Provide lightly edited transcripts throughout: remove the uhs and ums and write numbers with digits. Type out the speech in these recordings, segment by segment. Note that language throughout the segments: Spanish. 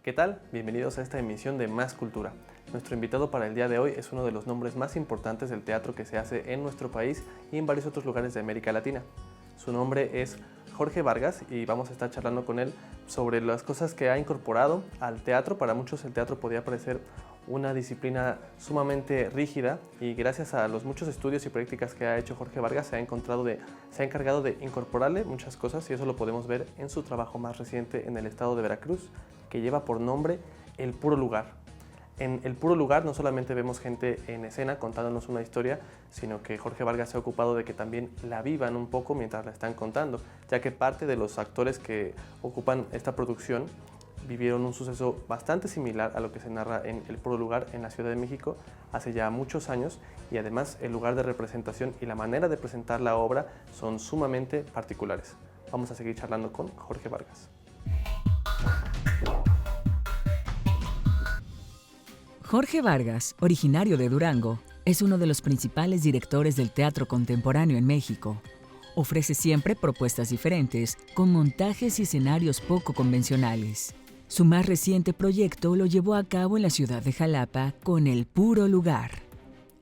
¿Qué tal? Bienvenidos a esta emisión de Más Cultura. Nuestro invitado para el día de hoy es uno de los nombres más importantes del teatro que se hace en nuestro país y en varios otros lugares de América Latina. Su nombre es Jorge Vargas y vamos a estar charlando con él sobre las cosas que ha incorporado al teatro. Para muchos el teatro podía parecer una disciplina sumamente rígida y gracias a los muchos estudios y prácticas que ha hecho Jorge Vargas se ha encargado de incorporarle muchas cosas y eso lo podemos ver en su trabajo más reciente en el estado de Veracruz, que lleva por nombre El Puro Lugar. En El Puro Lugar no solamente vemos gente en escena contándonos una historia, sino que Jorge Vargas se ha ocupado de que también la vivan un poco mientras la están contando, ya que parte de los actores que ocupan esta producción vivieron un suceso bastante similar a lo que se narra en El Puro Lugar en la Ciudad de México hace ya muchos años, y además el lugar de representación y la manera de presentar la obra son sumamente particulares. Vamos a seguir charlando con Jorge Vargas. Jorge Vargas, originario de Durango, es uno de los principales directores del teatro contemporáneo en México. Ofrece siempre propuestas diferentes, con montajes y escenarios poco convencionales. Su más reciente proyecto lo llevó a cabo en la ciudad de Jalapa con El Puro Lugar.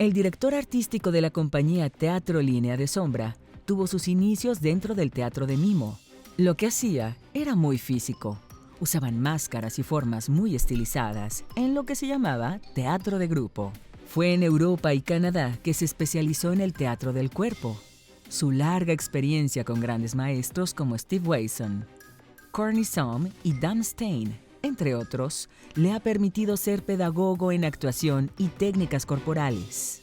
El director artístico de la compañía Teatro Línea de Sombra tuvo sus inicios dentro del teatro de mimo. Lo que hacía era muy físico. Usaban máscaras y formas muy estilizadas en lo que se llamaba teatro de grupo. Fue en Europa y Canadá que se especializó en el teatro del cuerpo. Su larga experiencia con grandes maestros como Steve Wasson, Corny Somm y Dan Stein, entre otros, le ha permitido ser pedagogo en actuación y técnicas corporales.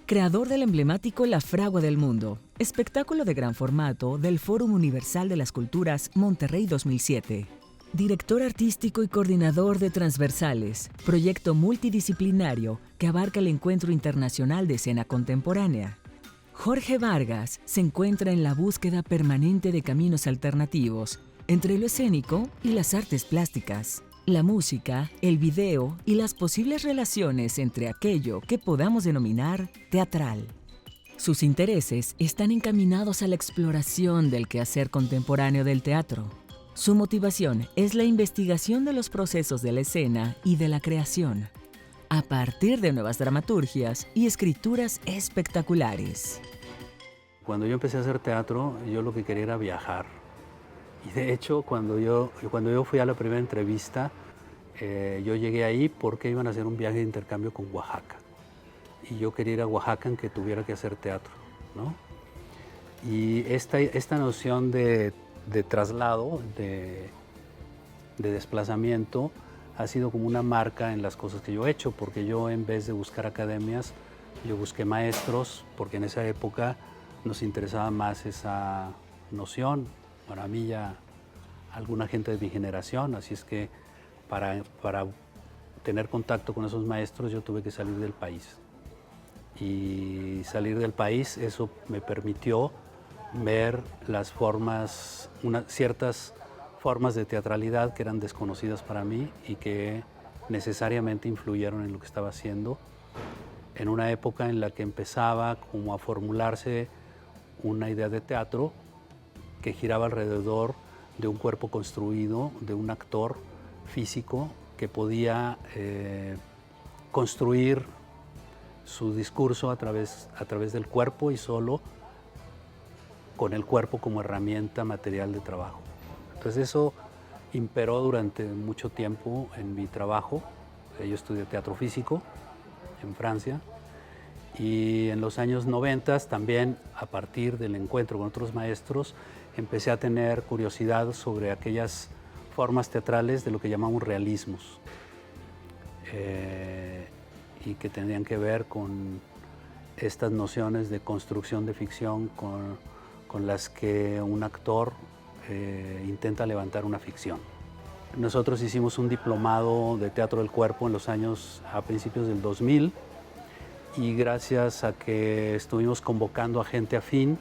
Creador del emblemático La Fragua del Mundo, espectáculo de gran formato del Fórum Universal de las Culturas Monterrey 2007. Director artístico y coordinador de Transversales, proyecto multidisciplinario que abarca el Encuentro Internacional de Escena Contemporánea. Jorge Vargas se encuentra en la búsqueda permanente de caminos alternativos entre lo escénico y las artes plásticas, la música, el video y las posibles relaciones entre aquello que podamos denominar teatral. Sus intereses están encaminados a la exploración del quehacer contemporáneo del teatro. Su motivación es la investigación de los procesos de la escena y de la creación, a partir de nuevas dramaturgias y escrituras espectaculares. Cuando yo empecé a hacer teatro, yo lo que quería era viajar. Y de hecho, cuando yo fui a la primera entrevista, yo llegué ahí porque iban a hacer un viaje de intercambio con Oaxaca. Y yo quería ir a Oaxaca en que tuviera que hacer teatro, ¿no? Y esta noción de traslado, de desplazamiento, ha sido como una marca en las cosas que yo he hecho, porque yo en vez de buscar academias, yo busqué maestros, porque en esa época nos interesaba más esa noción. Para mí ya alguna gente de mi generación, así es que para tener contacto con esos maestros yo tuve que salir del país. Y salir del país, eso me permitió ver las formas, ciertas formas de teatralidad que eran desconocidas para mí y que necesariamente influyeron en lo que estaba haciendo, en una época en la que empezaba como a formularse una idea de teatro que giraba alrededor de un cuerpo construido, de un actor físico que podía construir su discurso a través del cuerpo y solo con el cuerpo como herramienta material de trabajo. Entonces eso imperó durante mucho tiempo en mi trabajo. Yo estudié teatro físico en Francia y en los años 90 también, a partir del encuentro con otros maestros, empecé a tener curiosidad sobre aquellas formas teatrales de lo que llamamos realismos y que tenían que ver con estas nociones de construcción de ficción con las que un actor intenta levantar una ficción. Nosotros hicimos un diplomado de teatro del cuerpo a principios del 2000, y gracias a que estuvimos convocando a gente afín,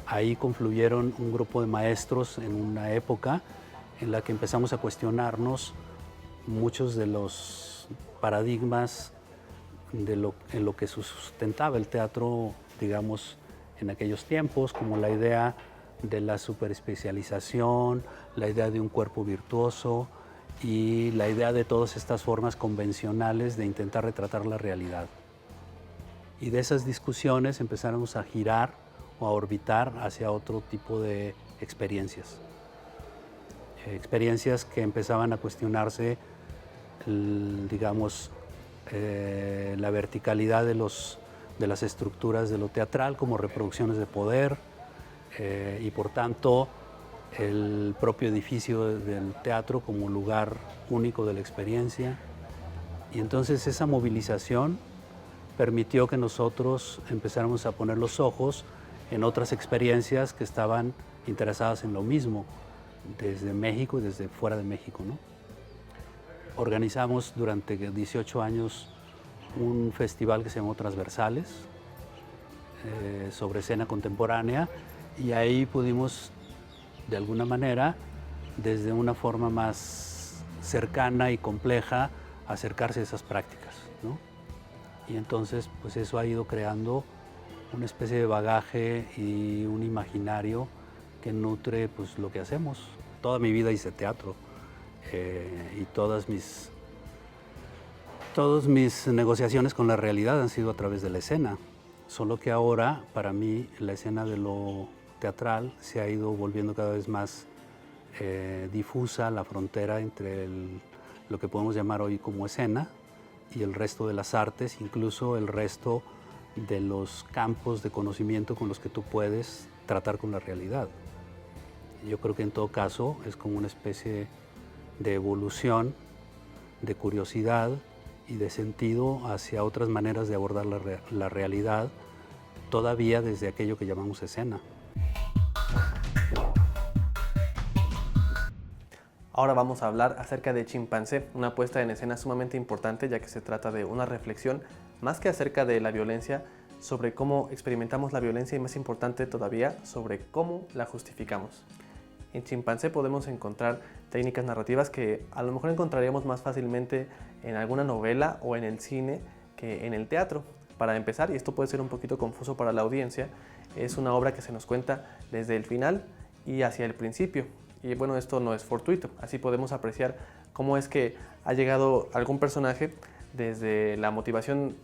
ahí confluyeron un grupo de maestros en una época en la que empezamos a cuestionarnos muchos de los paradigmas en lo que sustentaba el teatro, digamos, en aquellos tiempos, como la idea de la superespecialización, la idea de un cuerpo virtuoso, y la idea de todas estas formas convencionales de intentar retratar la realidad. Y de esas discusiones empezamos a girar o a orbitar hacia otro tipo de experiencias. Experiencias que empezaban a cuestionarse, digamos, la verticalidad de las estructuras de lo teatral como reproducciones de poder y por tanto el propio edificio del teatro como lugar único de la experiencia. Y entonces esa movilización permitió que nosotros empezáramos a poner los ojos en otras experiencias que estaban interesadas en lo mismo, desde México y desde fuera de México, ¿no? Organizamos durante 18 años un festival que se llamó Transversales, sobre escena contemporánea, y ahí pudimos, de alguna manera, desde una forma más cercana y compleja, acercarse a esas prácticas, ¿no? Y entonces, pues eso ha ido creando una especie de bagaje y un imaginario que nutre pues, lo que hacemos. Toda mi vida hice teatro y todas mis negociaciones con la realidad han sido a través de la escena. Solo que ahora, para mí, la escena de lo teatral se ha ido volviendo cada vez más difusa, la frontera entre lo que podemos llamar hoy como escena y el resto de las artes, incluso el resto de los campos de conocimiento con los que tú puedes tratar con la realidad. Yo creo que en todo caso es como una especie de evolución, de curiosidad y de sentido hacia otras maneras de abordar la realidad, todavía desde aquello que llamamos escena. Ahora vamos a hablar acerca de Chimpancé, una puesta en escena sumamente importante ya que se trata de una reflexión más que acerca de la violencia, sobre cómo experimentamos la violencia y más importante todavía, sobre cómo la justificamos. En Chimpancé podemos encontrar técnicas narrativas que a lo mejor encontraríamos más fácilmente en alguna novela o en el cine que en el teatro. Para empezar, y esto puede ser un poquito confuso para la audiencia, es una obra que se nos cuenta desde el final y hacia el principio. Y bueno, esto no es fortuito, así podemos apreciar cómo es que ha llegado algún personaje desde la motivación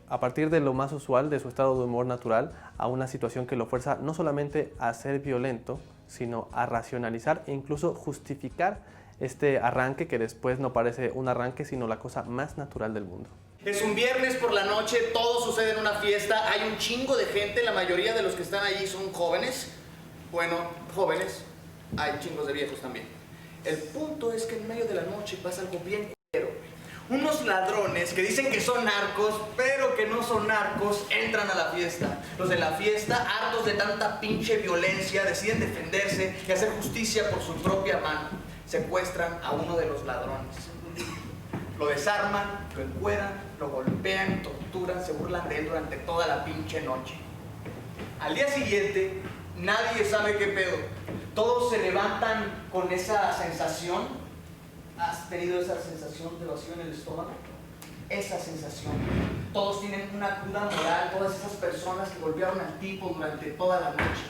a partir de lo más usual de su estado de humor natural a una situación que lo fuerza no solamente a ser violento, sino a racionalizar e incluso justificar este arranque que después no parece un arranque, sino la cosa más natural del mundo. Es un viernes por la noche, todo sucede en una fiesta, hay un chingo de gente, la mayoría de los que están allí son jóvenes. Bueno, jóvenes, hay chingos de viejos también. El punto es que en medio de la noche pasa algo bien culero. Unos ladrones que dicen que son narcos, pero que no son narcos, entran a la fiesta. Los de la fiesta, hartos de tanta pinche violencia, deciden defenderse y hacer justicia por su propia mano. Secuestran a uno de los ladrones. Lo desarman, lo encueran, lo golpean, torturan, se burlan de él durante toda la pinche noche. Al día siguiente, nadie sabe qué pedo. Todos se levantan con esa sensación. ¿Has tenido esa sensación de vacío en el estómago? Esa sensación. Todos tienen una cruda moral, todas esas personas que golpearon al tipo durante toda la noche.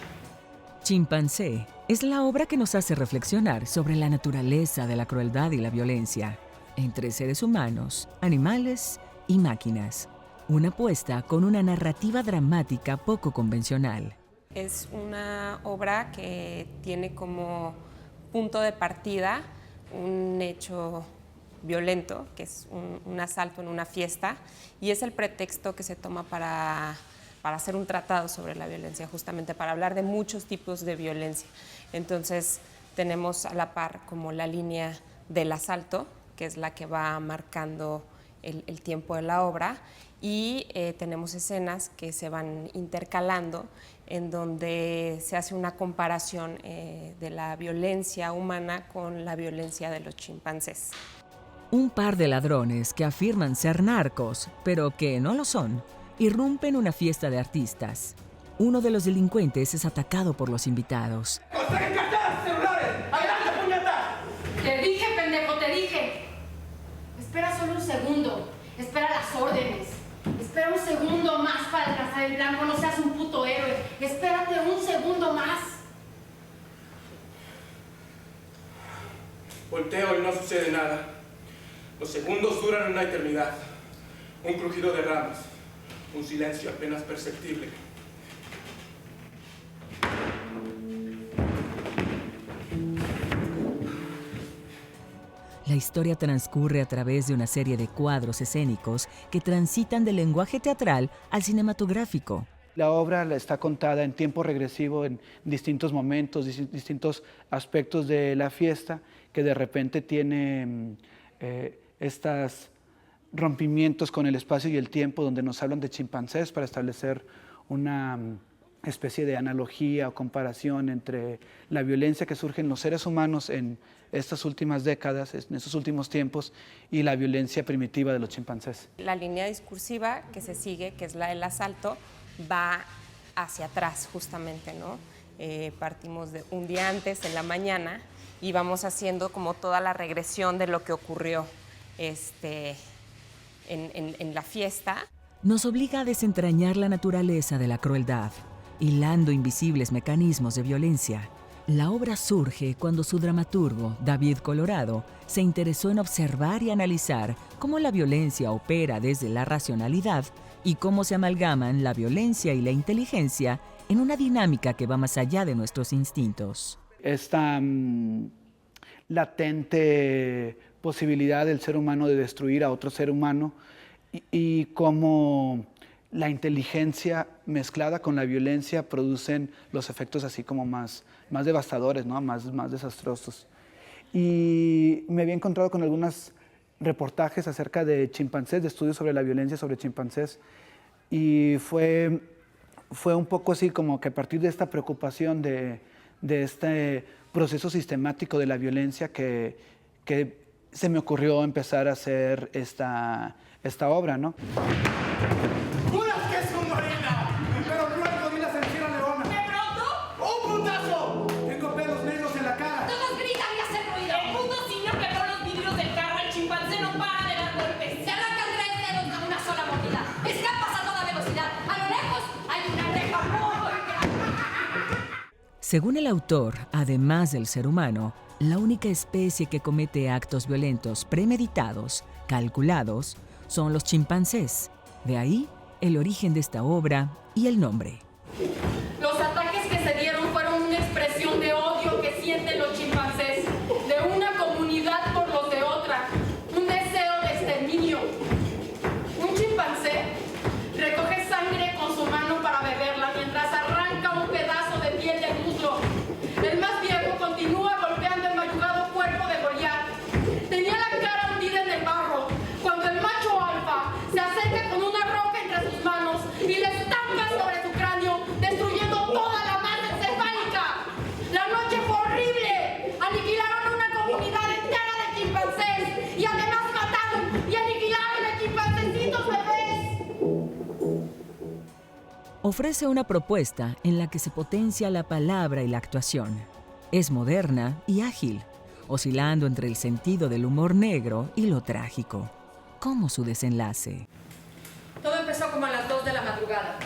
Chimpancé es la obra que nos hace reflexionar sobre la naturaleza de la crueldad y la violencia entre seres humanos, animales y máquinas. Una apuesta con una narrativa dramática poco convencional. Es una obra que tiene como punto de partida un hecho violento, que es un asalto en una fiesta, y es el pretexto que se toma para hacer un tratado sobre la violencia, justamente para hablar de muchos tipos de violencia. Entonces tenemos a la par como la línea del asalto, que es la que va marcando el tiempo de la obra, y tenemos escenas que se van intercalando en donde se hace una comparación de la violencia humana con la violencia de los chimpancés. Un par de ladrones que afirman ser narcos, pero que no lo son, irrumpen una fiesta de artistas. Uno de los delincuentes es atacado por los invitados. ¡Saquen carteras, celulares! ¡Adelante, puñeta! Te dije, pendejo, te dije. Espera solo un segundo. Espera las órdenes. Espera un segundo más para alcanzar el blanco. No seas un puto héroe. Espérate un segundo más. Volteo y no sucede nada. Los segundos duran una eternidad. Un crujido de ramas. Un silencio apenas perceptible. La historia transcurre a través de una serie de cuadros escénicos que transitan del lenguaje teatral al cinematográfico. La obra está contada en tiempo regresivo en distintos momentos, distintos aspectos de la fiesta, que de repente tiene estos rompimientos con el espacio y el tiempo, donde nos hablan de chimpancés para establecer una especie de analogía o comparación entre la violencia que surge en los seres humanos en estas últimas décadas, en estos últimos tiempos, y la violencia primitiva de los chimpancés. La línea discursiva que se sigue, que es la del asalto, va hacia atrás justamente, ¿no? Partimos de un día antes, en la mañana, y vamos haciendo como toda la regresión de lo que ocurrió en la fiesta. Nos obliga a desentrañar la naturaleza de la crueldad, hilando invisibles mecanismos de violencia. La obra surge cuando su dramaturgo, David Colorado, se interesó en observar y analizar cómo la violencia opera desde la racionalidad y cómo se amalgaman la violencia y la inteligencia en una dinámica que va más allá de nuestros instintos. Esta latente posibilidad del ser humano de destruir a otro ser humano y cómo la inteligencia mezclada con la violencia producen los efectos así como más devastadores, ¿no? más desastrosos. Y me había encontrado con algunos reportajes acerca de chimpancés, de estudios sobre la violencia sobre chimpancés, y fue un poco así como que a partir de esta preocupación de este proceso sistemático de la violencia que se me ocurrió empezar a hacer esta obra, ¿no? ¡Juras que es un gorila! ¡Pero no hay gorilas en Sierra Leona! ¿De pronto? ¡Un putazo! Tengo pelos negros en la cara. Todos gritan y hacen ruido. El puto signo quebró los vidrios del carro. El chimpancé no para de dar golpes. Se arrancan 3 dedos de una sola mordida. Escapas a toda velocidad. A lo lejos hay una reja muy grande. Según el autor, además del ser humano, la única especie que comete actos violentos premeditados, calculados, son los chimpancés. De ahí el origen de esta obra y el nombre. Los ataques que se dieron fueron una expresión de odio que sienten los chimpancés, de una comunidad por los de otra, un deseo de exterminio. Un chimpancé recoge sangre con su mano para beberla mientras arranca un pedazo de piel del muslo. El más viejo continúa golpeando el mayugado cuerpo de Goliat. Tenía la cara hundida en el barro cuando el macho alfa se acerca con una roca entre sus manos y le estampa sobre su cráneo, destruyendo toda la masa encefálica. La noche fue horrible. Aniquilaron una comunidad entera de chimpancés y además mataron y aniquilaron a chimpancecitos bebés. Ofrece una propuesta en la que se potencia la palabra y la actuación. Es moderna y ágil, oscilando entre el sentido del humor negro y lo trágico, como su desenlace. Todo empezó como a las 2 de la madrugada.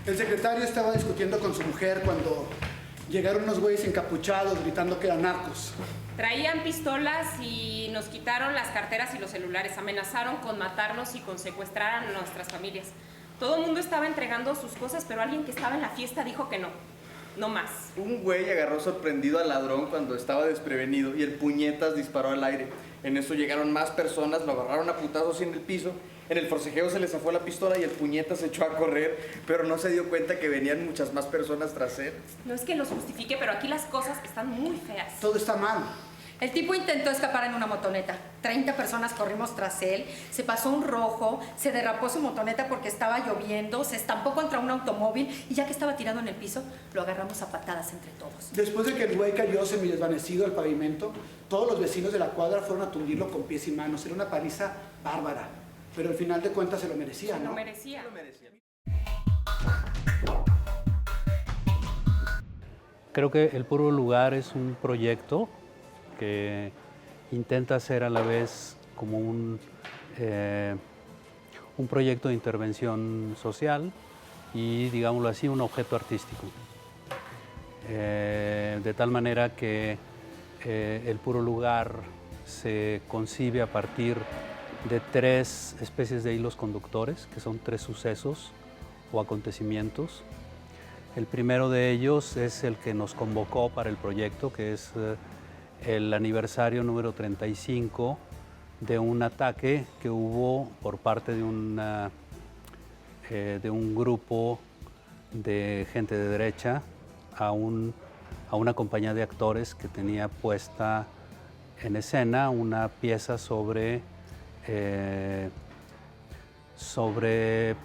El secretario estaba discutiendo con su mujer cuando llegaron unos güeyes encapuchados gritando que eran narcos. Traían pistolas y nos quitaron las carteras y los celulares. Amenazaron con matarnos y con secuestrar a nuestras familias. Todo el mundo estaba entregando sus cosas, pero alguien que estaba en la fiesta dijo que no. No más. Un güey agarró sorprendido al ladrón cuando estaba desprevenido y el puñetas disparó al aire. En eso llegaron más personas, lo agarraron a putazos en el piso. En el forcejeo se le zafó la pistola y el puñetas se echó a correr, pero no se dio cuenta que venían muchas más personas tras él. No es que los justifique, pero aquí las cosas están muy feas. Todo está mal. El tipo intentó escapar en una motoneta. 30 personas corrimos tras él. Se pasó un rojo, se derrapó su motoneta porque estaba lloviendo, se estampó contra un automóvil y ya que estaba tirado en el piso, lo agarramos a patadas entre todos. Después de que el güey cayó semidesvanecido al pavimento, todos los vecinos de la cuadra fueron a tundirlo con pies y manos. Era una paliza bárbara, pero al final de cuentas se lo merecía, ¿no? Lo merecía. Creo que El Puro Lugar es un proyecto que intenta ser a la vez como un proyecto de intervención social y, digámoslo así, un objeto artístico. De tal manera que El puro lugar se concibe a partir de 3 especies de hilos conductores, que son 3 sucesos o acontecimientos. El primero de ellos es el que nos convocó para el proyecto, que es el aniversario número 35 de un ataque que hubo por parte de un grupo de gente de derecha a una compañía de actores que tenía puesta en escena una pieza sobre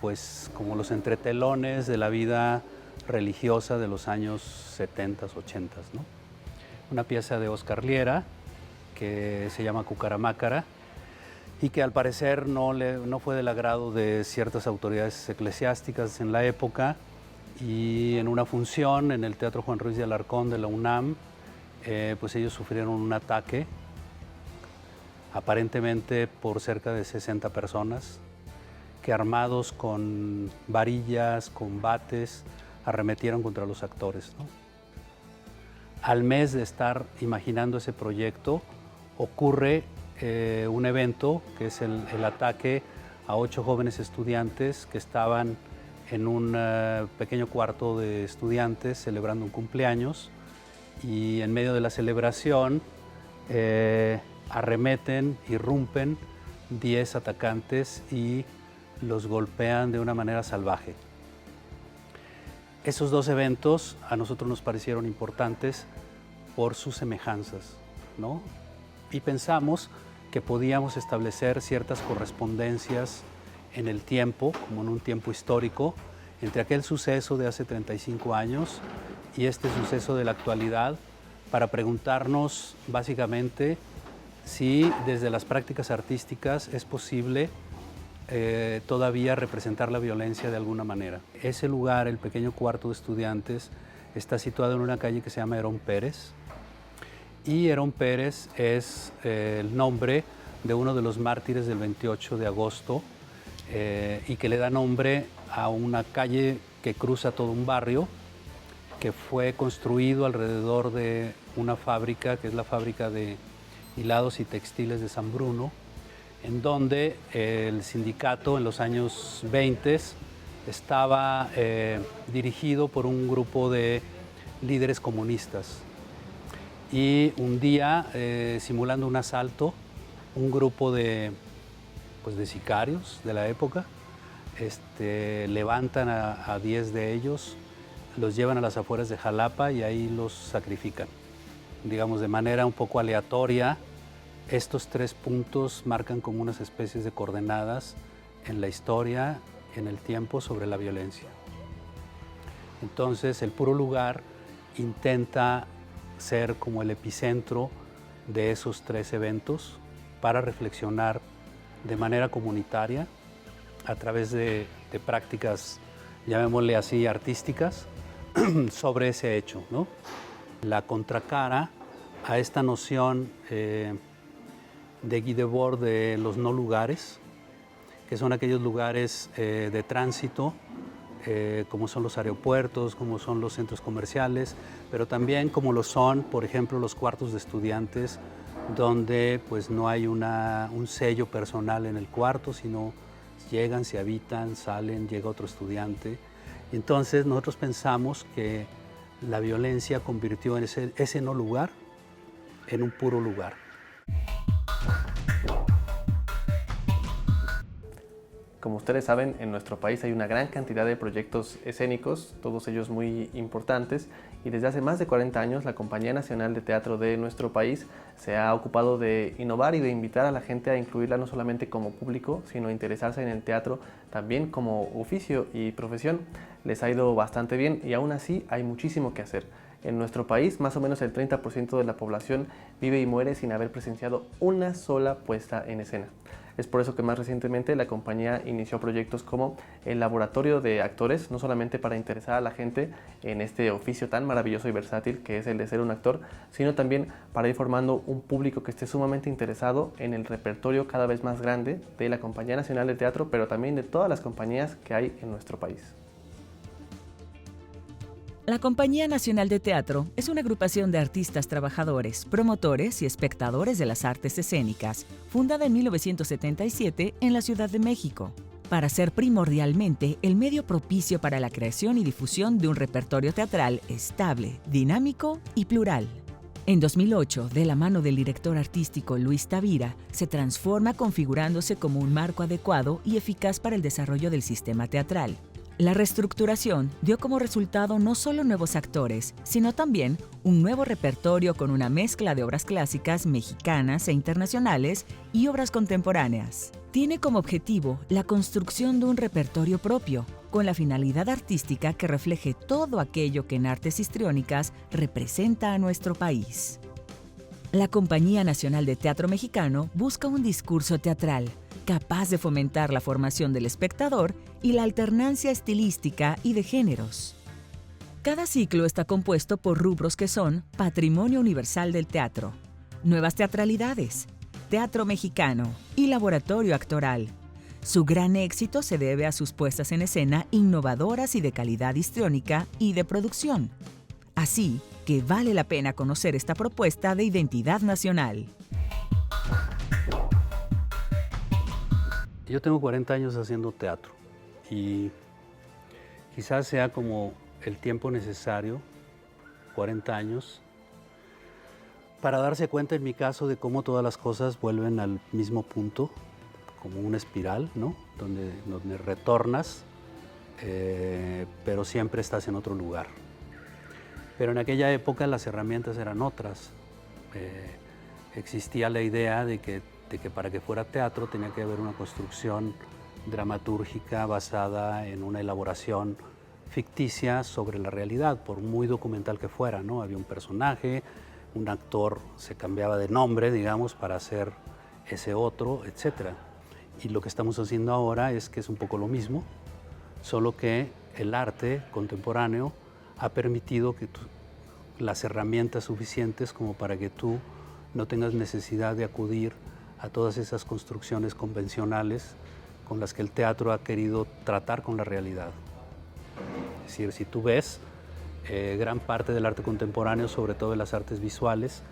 pues como los entretelones de la vida religiosa de los años 70, 80, ¿no? Una pieza de Oscar Liera que se llama Cucaramácara y que al parecer no fue del agrado de ciertas autoridades eclesiásticas en la época, y en una función en el Teatro Juan Ruiz de Alarcón de la UNAM, pues ellos sufrieron un ataque aparentemente por cerca de 60 personas que, armados con varillas, con bates, arremetieron contra los actores, ¿no? Al mes de estar imaginando ese proyecto, ocurre un evento que es el ataque a 8 jóvenes estudiantes que estaban en un pequeño cuarto de estudiantes celebrando un cumpleaños, y en medio de la celebración arremeten, irrumpen 10 atacantes y los golpean de una manera salvaje. Esos 2 eventos a nosotros nos parecieron importantes por sus semejanzas, ¿no? Y pensamos que podíamos establecer ciertas correspondencias en el tiempo, como en un tiempo histórico, entre aquel suceso de hace 35 años y este suceso de la actualidad, para preguntarnos básicamente si desde las prácticas artísticas es posible todavía representar la violencia de alguna manera. Ese lugar, el pequeño cuarto de estudiantes, está situado en una calle que se llama Herón Pérez, y Herón Pérez es el nombre de uno de los mártires del 28 de agosto, y que le da nombre a una calle que cruza todo un barrio, que fue construido alrededor de una fábrica, que es la fábrica de hilados y textiles de San Bruno, en donde el sindicato en los años 20 estaba dirigido por un grupo de líderes comunistas. Y un día, simulando un asalto, un grupo de sicarios de la época levantan a 10 de ellos, los llevan a las afueras de Jalapa y ahí los sacrifican. Digamos, de manera un poco aleatoria, estos 3 puntos marcan como unas especies de coordenadas en la historia, en el tiempo, sobre la violencia. Entonces, el puro lugar intenta ser como el epicentro de esos 3 eventos para reflexionar de manera comunitaria a través de prácticas, llamémosle así, artísticas, sobre ese hecho, ¿no? La contracara a esta noción de Guy Debord de los no lugares, que son aquellos lugares de tránsito, como son los aeropuertos, como son los centros comerciales, pero también como lo son, por ejemplo, los cuartos de estudiantes, donde pues no hay un sello personal en el cuarto, sino llegan, se habitan, salen, llega otro estudiante. Y entonces nosotros pensamos que la violencia convirtió en ese no lugar en un puro lugar. Como ustedes saben, en nuestro país hay una gran cantidad de proyectos escénicos, todos ellos muy importantes, y desde hace más de 40 años la Compañía Nacional de Teatro de nuestro país se ha ocupado de innovar y de invitar a la gente a incluirla no solamente como público, sino a interesarse en el teatro también como oficio y profesión. Les ha ido bastante bien y aún así hay muchísimo que hacer. En nuestro país, más o menos el 30% de la población vive y muere sin haber presenciado una sola puesta en escena. Es por eso que más recientemente la compañía inició proyectos como el Laboratorio de Actores, no solamente para interesar a la gente en este oficio tan maravilloso y versátil que es el de ser un actor, sino también para ir formando un público que esté sumamente interesado en el repertorio cada vez más grande de la Compañía Nacional de Teatro, pero también de todas las compañías que hay en nuestro país. La Compañía Nacional de Teatro es una agrupación de artistas trabajadores, promotores y espectadores de las artes escénicas, fundada en 1977 en la Ciudad de México, para ser primordialmente el medio propicio para la creación y difusión de un repertorio teatral estable, dinámico y plural. En 2008, de la mano del director artístico Luis Tavira, se transforma configurándose como un marco adecuado y eficaz para el desarrollo del sistema teatral. La reestructuración dio como resultado no solo nuevos actores, sino también un nuevo repertorio con una mezcla de obras clásicas mexicanas e internacionales y obras contemporáneas. Tiene como objetivo la construcción de un repertorio propio, con la finalidad artística que refleje todo aquello que en artes histriónicas representa a nuestro país. La Compañía Nacional de Teatro Mexicano busca un discurso teatral, capaz de fomentar la formación del espectador y la alternancia estilística y de géneros. Cada ciclo está compuesto por rubros que son Patrimonio Universal del Teatro, Nuevas Teatralidades, Teatro Mexicano y Laboratorio Actoral. Su gran éxito se debe a sus puestas en escena innovadoras y de calidad histriónica y de producción. Así que vale la pena conocer esta propuesta de identidad nacional. Yo tengo 40 años haciendo teatro y quizás sea como el tiempo necesario, 40 años, para darse cuenta en mi caso de cómo todas las cosas vuelven al mismo punto, como una espiral, ¿no? Donde retornas, pero siempre estás en otro lugar. Pero en aquella época las herramientas eran otras. Existía la idea de que para que fuera teatro tenía que haber una construcción dramatúrgica basada en una elaboración ficticia sobre la realidad, por muy documental que fuera, ¿no? Había un personaje, un actor se cambiaba de nombre, digamos, para hacer ese otro, etc. Y lo que estamos haciendo ahora es que es un poco lo mismo, solo que el arte contemporáneo ha permitido que las herramientas suficientes como para que tú no tengas necesidad de acudir a todas esas construcciones convencionales con las que el teatro ha querido tratar con la realidad. Es decir, si tú ves, gran parte del arte contemporáneo, sobre todo de las artes visuales,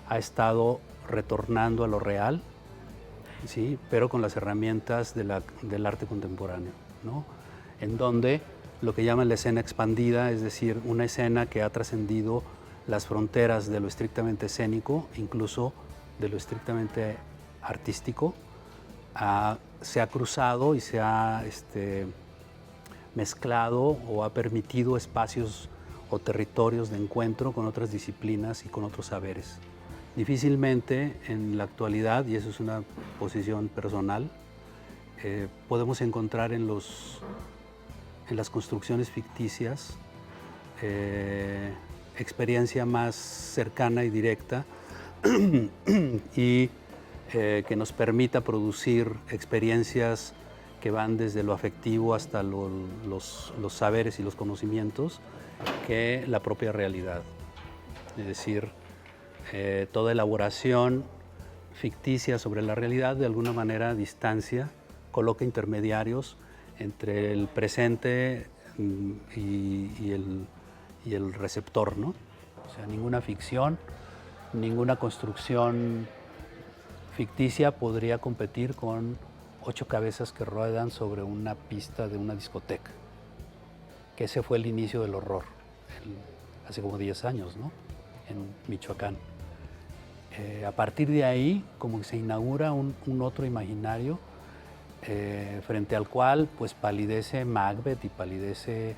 ha estado retornando a lo real, ¿sí? Pero con las herramientas del arte contemporáneo, ¿no? En donde lo que llaman la escena expandida, es decir, una escena que ha trascendido las fronteras de lo estrictamente escénico, incluso de lo estrictamente artístico, se ha cruzado y se ha mezclado o ha permitido espacios o territorios de encuentro con otras disciplinas y con otros saberes. Difícilmente en la actualidad, y eso es una posición personal, podemos encontrar en las construcciones ficticias experiencia más cercana y directa y que nos permita producir experiencias que van desde lo afectivo hasta los saberes y los conocimientos, que la propia realidad. Es decir, toda elaboración ficticia sobre la realidad de alguna manera distancia, coloca intermediarios entre el presente y el receptor, ¿no? O sea, ninguna ficción, ninguna construcción ficticia podría competir con 8 cabezas que ruedan sobre una pista de una discoteca, que ese fue el inicio del horror, hace como 10 años, ¿no? En Michoacán. A partir de ahí, como que se inaugura un otro imaginario frente al cual pues palidece Macbeth y palidece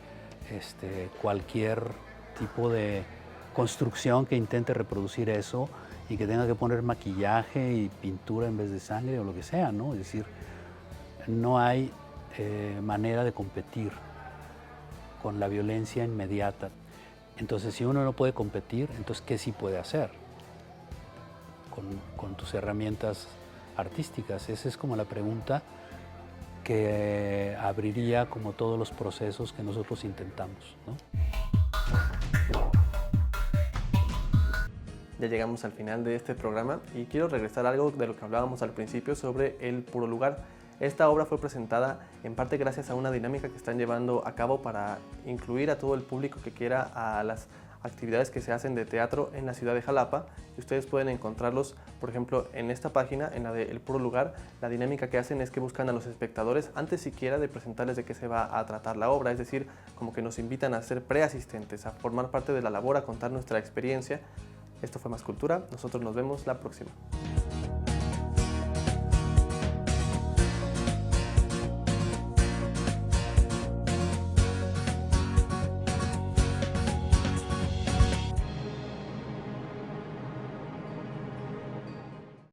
cualquier tipo de construcción que intente reproducir eso y que tenga que poner maquillaje y pintura en vez de sangre o lo que sea, ¿no? Es decir, no hay manera de competir con la violencia inmediata. Entonces, si uno no puede competir, entonces, ¿qué sí puede hacer con tus herramientas artísticas? Esa es como la pregunta que abriría como todos los procesos que nosotros intentamos, ¿no? Ya llegamos al final de este programa y quiero regresar a algo de lo que hablábamos al principio sobre el puro lugar. Esta obra fue presentada en parte gracias a una dinámica que están llevando a cabo para incluir a todo el público que quiera a las actividades que se hacen de teatro en la ciudad de Jalapa, y ustedes pueden encontrarlos, por ejemplo, en esta página, en la de El Puro Lugar. La dinámica que hacen es que buscan a los espectadores antes siquiera de presentarles de qué se va a tratar la obra, es decir, como que nos invitan a ser preasistentes, a formar parte de la labor, a contar nuestra experiencia. Esto fue Más Cultura, nosotros nos vemos la próxima.